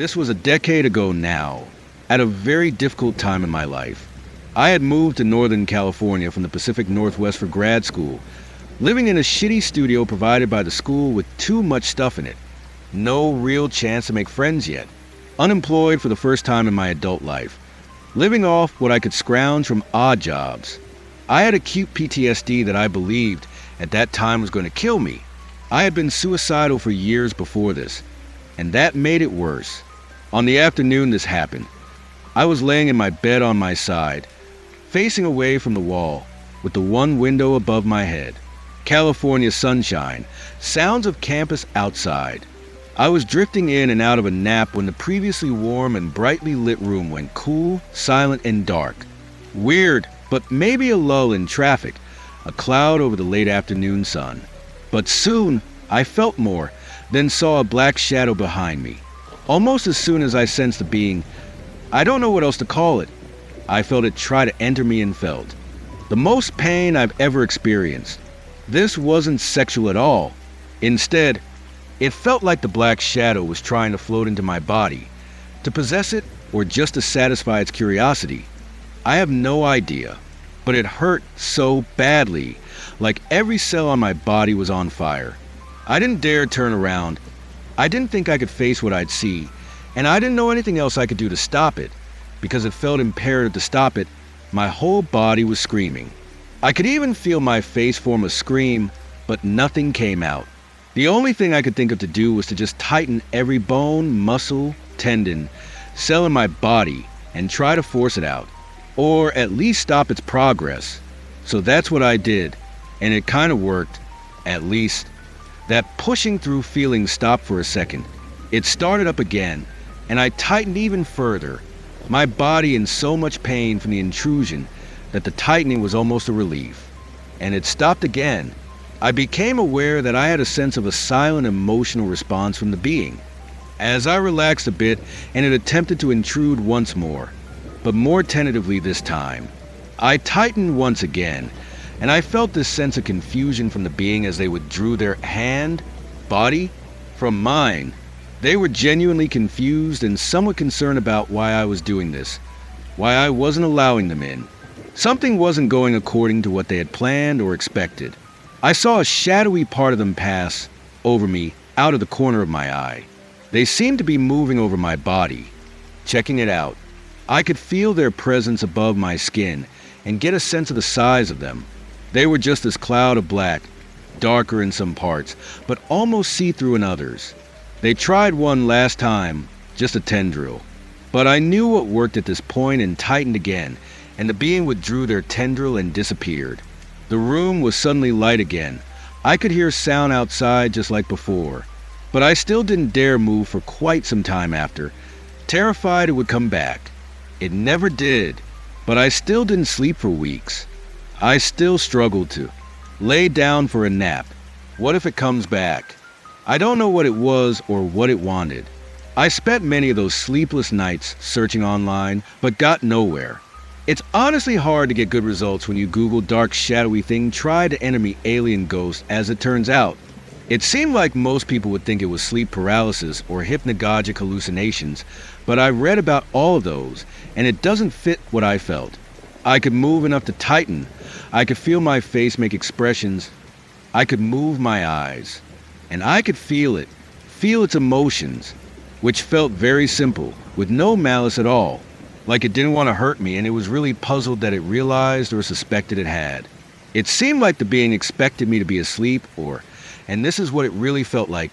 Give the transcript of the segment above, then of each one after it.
This was a decade ago now, at a very difficult time in my life. I had moved to Northern California from the Pacific Northwest for grad school, living in a shitty studio provided by the school with too much stuff in it. No real chance to make friends yet. Unemployed for the first time in my adult life. Living off what I could scrounge from odd jobs. I had acute PTSD that I believed at that time was going to kill me. I had been suicidal for years before this, and that made it worse. On the afternoon this happened, I was laying in my bed on my side, facing away from the wall, with the one window above my head. California sunshine, sounds of campus outside. I was drifting in and out of a nap when the previously warm and brightly lit room went cool, silent, and dark. Weird, but maybe a lull in traffic, a cloud over the late afternoon sun. But soon, I felt more, then saw a black shadow behind me. Almost as soon as I sensed the being, I don't know what else to call it, I felt it try to enter me and felt. The most pain I've ever experienced. This wasn't sexual at all. Instead, it felt like the black shadow was trying to float into my body, to possess it or just to satisfy its curiosity. I have no idea, but it hurt so badly, like every cell on my body was on fire. I didn't dare turn around. I didn't think I could face what I'd see, and I didn't know anything else I could do to stop it. Because it felt imperative to stop it, my whole body was screaming. I could even feel my face form a scream, but nothing came out. The only thing I could think of to do was to just tighten every bone, muscle, tendon, cell in my body and try to force it out, or at least stop its progress. So that's what I did, and it kind of worked, at least. That pushing through feeling stopped for a second. It started up again, and I tightened even further, my body in so much pain from the intrusion that the tightening was almost a relief. And it stopped again. I became aware that I had a sense of a silent emotional response from the being. As I relaxed a bit and it attempted to intrude once more, but more tentatively this time. I tightened once again, and I felt this sense of confusion from the being as they withdrew their hand, body, from mine. They were genuinely confused and somewhat concerned about why I was doing this, why I wasn't allowing them in. Something wasn't going according to what they had planned or expected. I saw a shadowy part of them pass over me out of the corner of my eye. They seemed to be moving over my body, checking it out. I could feel their presence above my skin and get a sense of the size of them. They were just this cloud of black, darker in some parts, but almost see-through in others. They tried one last time, just a tendril. But I knew what worked at this point and tightened again, and the being withdrew their tendril and disappeared. The room was suddenly light again. I could hear sound outside just like before, but I still didn't dare move for quite some time after, terrified it would come back. It never did, but I still didn't sleep for weeks. I still struggled to lay down for a nap. What if it comes back? I don't know what it was or what it wanted. I spent many of those sleepless nights searching online, but got nowhere. It's honestly hard to get good results when you Google dark shadowy thing try to enter me alien ghost, as it turns out. It seemed like most people would think it was sleep paralysis or hypnagogic hallucinations, but I read about all of those, and it doesn't fit what I felt. I could move enough to tighten. I could feel my face make expressions. I could move my eyes. And I could feel its emotions, which felt very simple, with no malice at all. Like it didn't want to hurt me, and it was really puzzled that it realized or suspected it had. It seemed like the being expected me to be asleep and this is what it really felt like,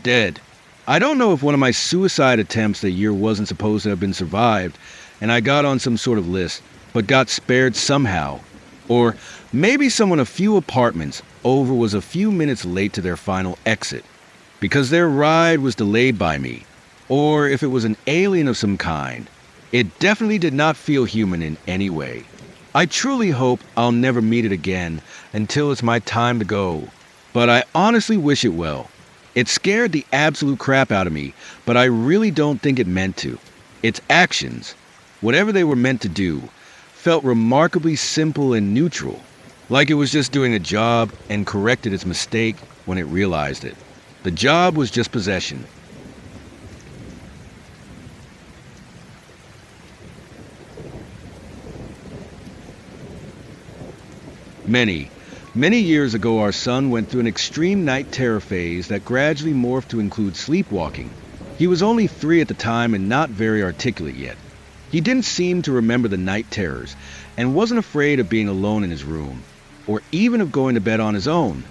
dead. I don't know if one of my suicide attempts that year wasn't supposed to have been survived, and I got on some sort of list, but got spared somehow. Or maybe someone a few apartments over was a few minutes late to their final exit, because their ride was delayed by me. Or if it was an alien of some kind. It definitely did not feel human in any way. I truly hope I'll never meet it again until it's my time to go. But I honestly wish it well. It scared the absolute crap out of me, but I really don't think it meant to. Its actions, whatever they were meant to do, felt remarkably simple and neutral. Like it was just doing a job and corrected its mistake when it realized it. The job was just possession. Many, many years ago, our son went through an extreme night terror phase that gradually morphed to include sleepwalking. He was only 3 at the time and not very articulate yet. He didn't seem to remember the night terrors and wasn't afraid of being alone in his room, or even of going to bed on his own.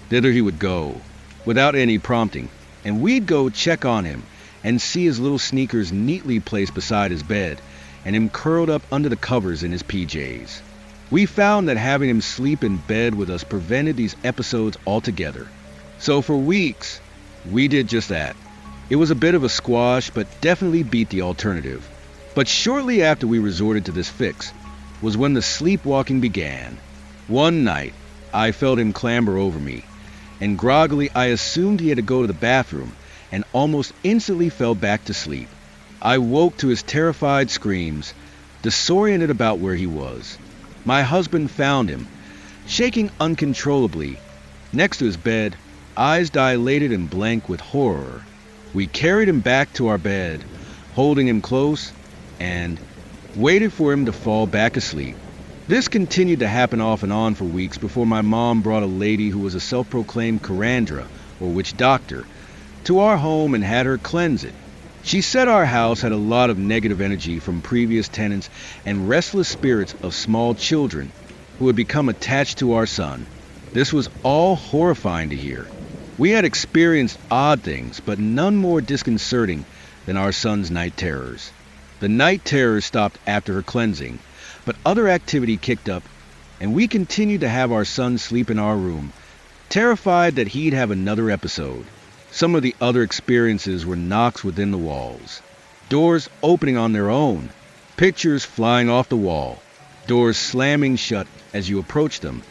Thither he would go, without any prompting, and we'd go check on him and see his little sneakers neatly placed beside his bed and him curled up under the covers in his PJs. We found that having him sleep in bed with us prevented these episodes altogether. So for weeks, we did just that. It was a bit of a squash, but definitely beat the alternative. But shortly after we resorted to this fix was when the sleepwalking began. One night, I felt him clamber over me, and groggily I assumed he had to go to the bathroom and almost instantly fell back to sleep. I woke to his terrified screams, disoriented about where he was. My husband found him, shaking uncontrollably, next to his bed, eyes dilated and blank with horror. We carried him back to our bed, holding him close, and waited for him to fall back asleep. This continued to happen off and on for weeks before my mom brought a lady who was a self-proclaimed Karandra, or witch doctor, to our home and had her cleanse it. She said our house had a lot of negative energy from previous tenants and restless spirits of small children who had become attached to our son. This was all horrifying to hear. We had experienced odd things, but none more disconcerting than our son's night terrors. The night terrors stopped after her cleansing, but other activity kicked up, and we continued to have our son sleep in our room, terrified that he'd have another episode. Some of the other experiences were knocks within the walls, doors opening on their own, pictures flying off the wall, doors slamming shut as you approached them,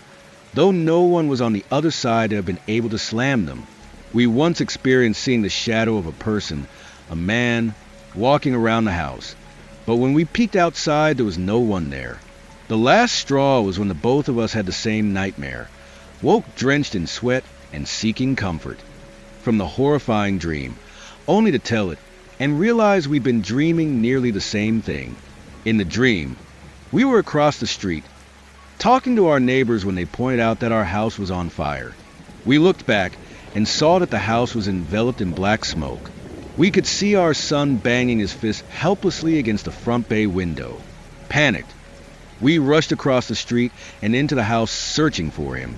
though no one was on the other side to have been able to slam them. We once experienced seeing the shadow of a person, a man, walking around the house, but when we peeked outside there was no one there. The last straw was when the both of us had the same nightmare, woke drenched in sweat and seeking comfort from the horrifying dream, only to tell it and realize we'd been dreaming nearly the same thing. In the dream, we were across the street, talking to our neighbors when they pointed out that our house was on fire. We looked back and saw that the house was enveloped in black smoke. We could see our son banging his fist helplessly against the front bay window. Panicked, we rushed across the street and into the house searching for him.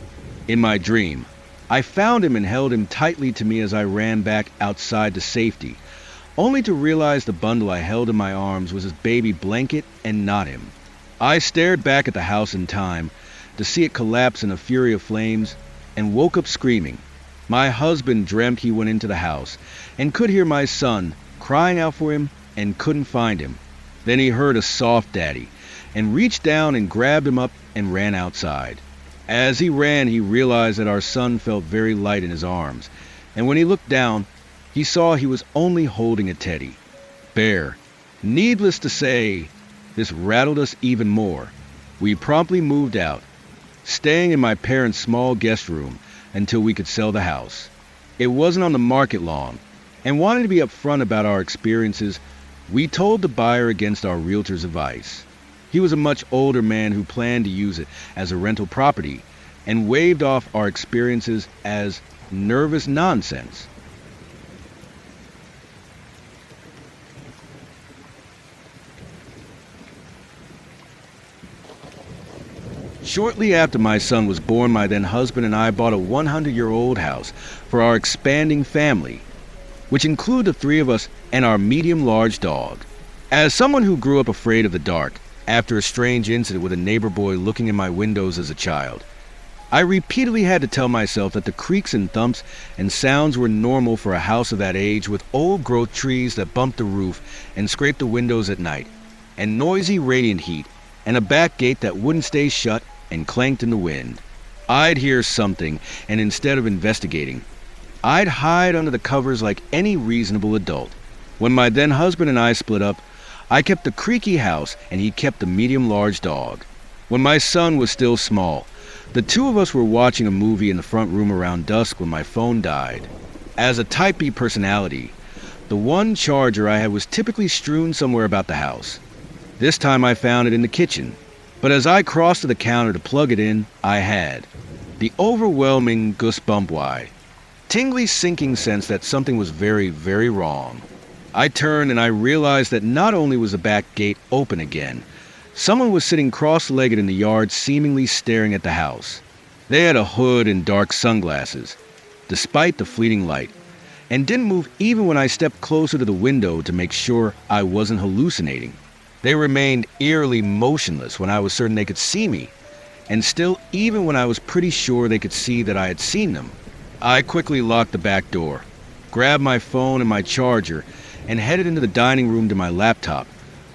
In my dream, I found him and held him tightly to me as I ran back outside to safety, only to realize the bundle I held in my arms was his baby blanket and not him. I stared back at the house in time to see it collapse in a fury of flames and woke up screaming. My husband dreamt he went into the house and could hear my son crying out for him and couldn't find him. Then he heard a soft daddy and reached down and grabbed him up and ran outside. As he ran, he realized that our son felt very light in his arms, and when he looked down, he saw he was only holding a teddy bear. Needless to say, this rattled us even more. We promptly moved out, staying in my parents' small guest room until we could sell the house. It wasn't on the market long, and wanting to be upfront about our experiences, we told the buyer against our realtor's advice. He was a much older man who planned to use it as a rental property and waved off our experiences as nervous nonsense. Shortly after my son was born, my then husband and I bought a 100-year-old house for our expanding family, which included the 3 of us and our medium-large dog. As someone who grew up afraid of the dark, after a strange incident with a neighbor boy looking in my windows as a child, I repeatedly had to tell myself that the creaks and thumps and sounds were normal for a house of that age, with old-growth trees that bumped the roof and scraped the windows at night, and noisy radiant heat, and a back gate that wouldn't stay shut and clanked in the wind. I'd hear something, and instead of investigating, I'd hide under the covers like any reasonable adult. When my then husband and I split up, I kept the creaky house and he kept the medium-large dog. When my son was still small, the 2 of us were watching a movie in the front room around dusk when my phone died. As a Type B personality, the one charger I had was typically strewn somewhere about the house. This time I found it in the kitchen. But as I crossed to the counter to plug it in, I had the overwhelming goosebump why. Tingly sinking sense that something was very, very wrong. I turned and I realized that not only was the back gate open again, someone was sitting cross-legged in the yard seemingly staring at the house. They had a hood and dark sunglasses, despite the fleeting light, and didn't move even when I stepped closer to the window to make sure I wasn't hallucinating. They remained eerily motionless when I was certain they could see me, and still even when I was pretty sure they could see that I had seen them. I quickly locked the back door, grabbed my phone and my charger, and headed into the dining room to my laptop,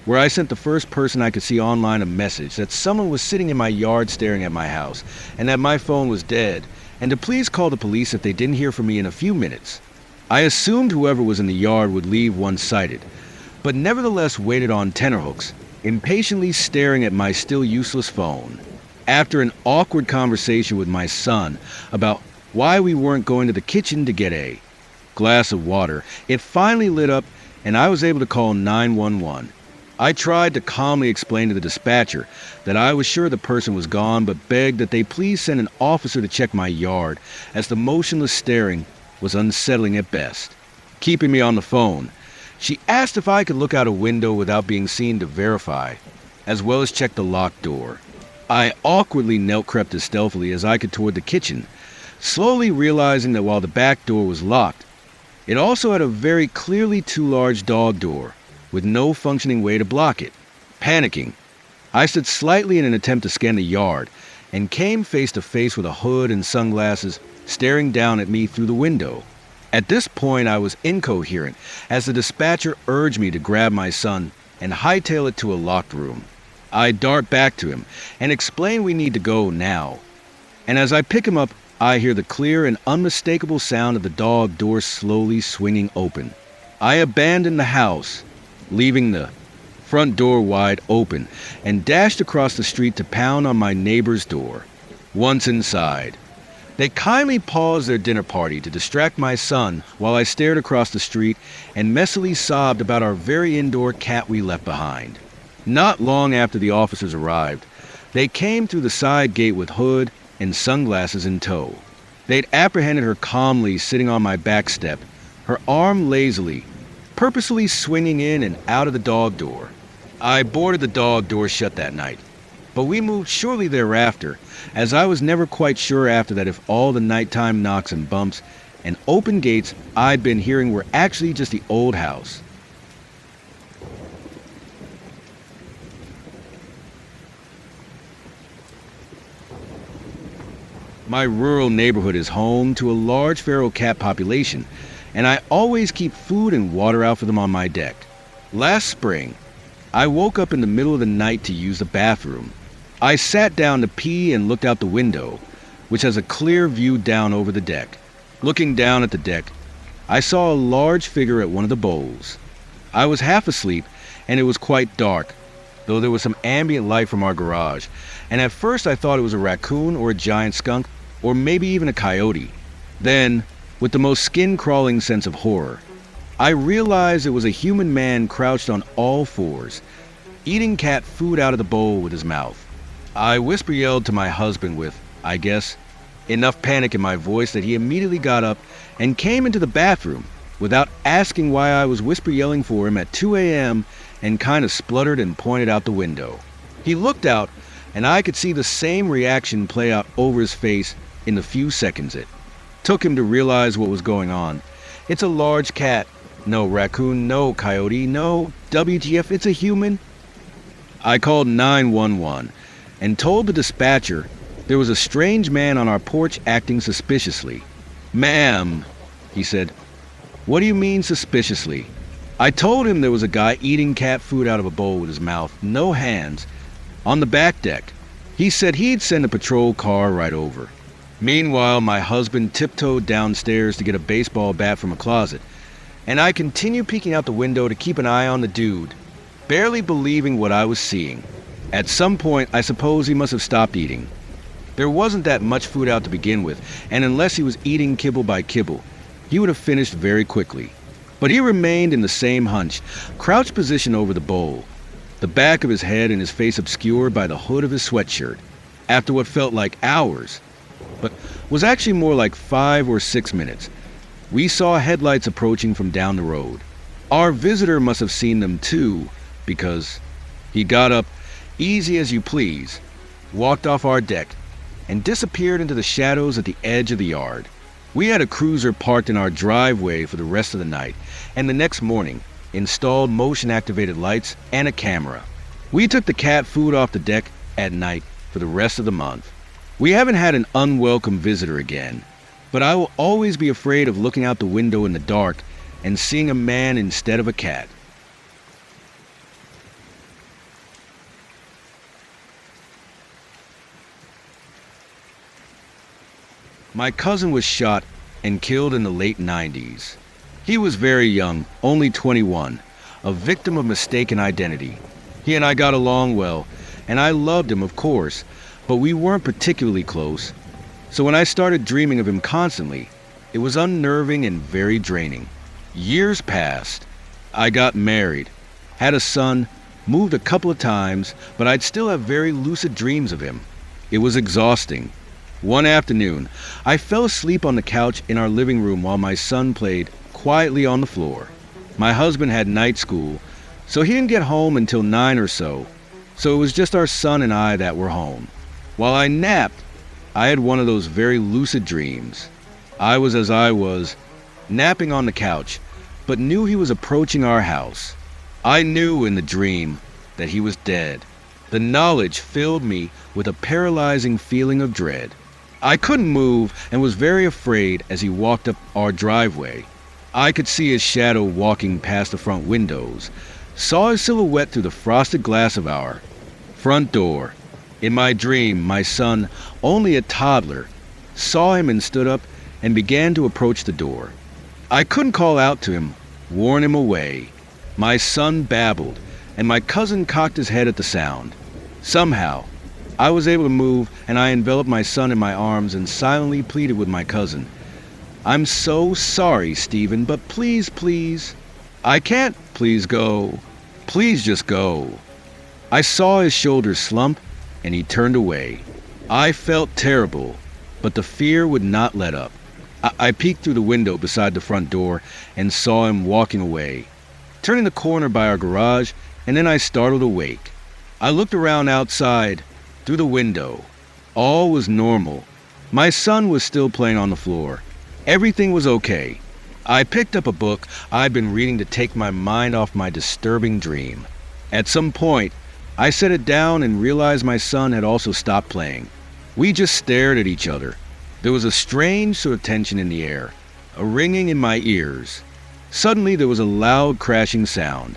where I sent the first person I could see online a message that someone was sitting in my yard staring at my house, and that my phone was dead, and to please call the police if they didn't hear from me in a few minutes. I assumed whoever was in the yard would leave one-sided, but nevertheless waited on tenterhooks, impatiently staring at my still useless phone. After an awkward conversation with my son about why we weren't going to the kitchen to get a glass of water, it finally lit up and I was able to call 911. I tried to calmly explain to the dispatcher that I was sure the person was gone, but begged that they please send an officer to check my yard, as the motionless staring was unsettling at best. Keeping me on the phone, she asked if I could look out a window without being seen to verify, as well as check the locked door. I awkwardly crept as stealthily as I could toward the kitchen, slowly realizing that while the back door was locked, it also had a very clearly too large dog door, with no functioning way to block it. Panicking, I stood slightly in an attempt to scan the yard, and came face to face with a hood and sunglasses staring down at me through the window. At this point I was incoherent, as the dispatcher urged me to grab my son and hightail it to a locked room. I dart back to him and explain we need to go now. And as I pick him up, I hear the clear and unmistakable sound of the dog door slowly swinging open. I abandoned the house, leaving the front door wide open, and dashed across the street to pound on my neighbor's door. Once inside, they kindly paused their dinner party to distract my son while I stared across the street and messily sobbed about our very indoor cat we left behind. Not long after the officers arrived, they came through the side gate with hood and sunglasses in tow. They'd apprehended her calmly sitting on my back step, her arm lazily, purposely swinging in and out of the dog door. I boarded the dog door shut that night, but we moved shortly thereafter, as I was never quite sure after that if all the nighttime knocks and bumps and open gates I'd been hearing were actually just the old house. My rural neighborhood is home to a large feral cat population, and I always keep food and water out for them on my deck. Last spring, I woke up in the middle of the night to use the bathroom. I sat down to pee and looked out the window, which has a clear view down over the deck. Looking down at the deck, I saw a large figure at one of the bowls. I was half asleep, and it was quite dark, though there was some ambient light from our garage, and at first I thought it was a raccoon or a giant skunk, or maybe even a coyote. Then, with the most skin-crawling sense of horror, I realized it was a human man crouched on all fours, eating cat food out of the bowl with his mouth. I whisper-yelled to my husband with, I guess, enough panic in my voice that he immediately got up and came into the bathroom without asking why I was whisper-yelling for him at 2 a.m. and kind of spluttered and pointed out the window. He looked out, and I could see the same reaction play out over his face in the few seconds it took him to realize what was going on. It's a large cat. No raccoon, no coyote, no WTF, it's a human. I called 911 and told the dispatcher there was a strange man on our porch acting suspiciously. Ma'am, he said, what do you mean suspiciously? I told him there was a guy eating cat food out of a bowl with his mouth, no hands, on the back deck. He said he'd send a patrol car right over. Meanwhile, my husband tiptoed downstairs to get a baseball bat from a closet, and I continued peeking out the window to keep an eye on the dude, barely believing what I was seeing. At some point, I suppose he must have stopped eating. There wasn't that much food out to begin with, and unless he was eating kibble by kibble, he would have finished very quickly. But he remained in the same hunched, crouched position over the bowl, the back of his head and his face obscured by the hood of his sweatshirt. After what felt like hours, but was actually more like 5 or 6 minutes, we saw headlights approaching from down the road. Our visitor must have seen them too, because he got up, easy as you please, walked off our deck, and disappeared into the shadows at the edge of the yard. We had a cruiser parked in our driveway for the rest of the night, and the next morning installed motion-activated lights and a camera. We took the cat food off the deck at night for the rest of the month. We haven't had an unwelcome visitor again, but I will always be afraid of looking out the window in the dark and seeing a man instead of a cat. My cousin was shot and killed in the late 90s. He was very young, only 21, a victim of mistaken identity. He and I got along well, and I loved him, of course, but we weren't particularly close. So when I started dreaming of him constantly, it was unnerving and very draining. Years passed. I got married, had a son, moved a couple of times, but I'd still have very lucid dreams of him. It was exhausting. One afternoon, I fell asleep on the couch in our living room while my son played quietly on the floor. My husband had night school, so he didn't get home until 9 or so it was just our son and I that were home. While I napped, I had one of those very lucid dreams. I was napping on the couch, but knew he was approaching our house. I knew in the dream that he was dead. The knowledge filled me with a paralyzing feeling of dread. I couldn't move and was very afraid as he walked up our driveway. I could see his shadow walking past the front windows, saw his silhouette through the frosted glass of our front door. In my dream, my son, only a toddler, saw him and stood up and began to approach the door. I couldn't call out to him, warn him away. My son babbled, and my cousin cocked his head at the sound. Somehow, I was able to move, and I enveloped my son in my arms and silently pleaded with my cousin. "I'm so sorry, Stephen, but please, please." "I can't." "Please go. Please just go." I saw his shoulders slump, and he turned away. I felt terrible, but the fear would not let up. I peeked through the window beside the front door and saw him walking away, turning the corner by our garage, and then I startled awake. I looked around outside, through the window. All was normal. My son was still playing on the floor. Everything was okay. I picked up a book I'd been reading to take my mind off my disturbing dream. At some point, I set it down and realized my son had also stopped playing. We just stared at each other. There was a strange sort of tension in the air, a ringing in my ears. Suddenly there was a loud crashing sound.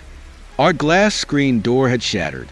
Our glass screen door had shattered,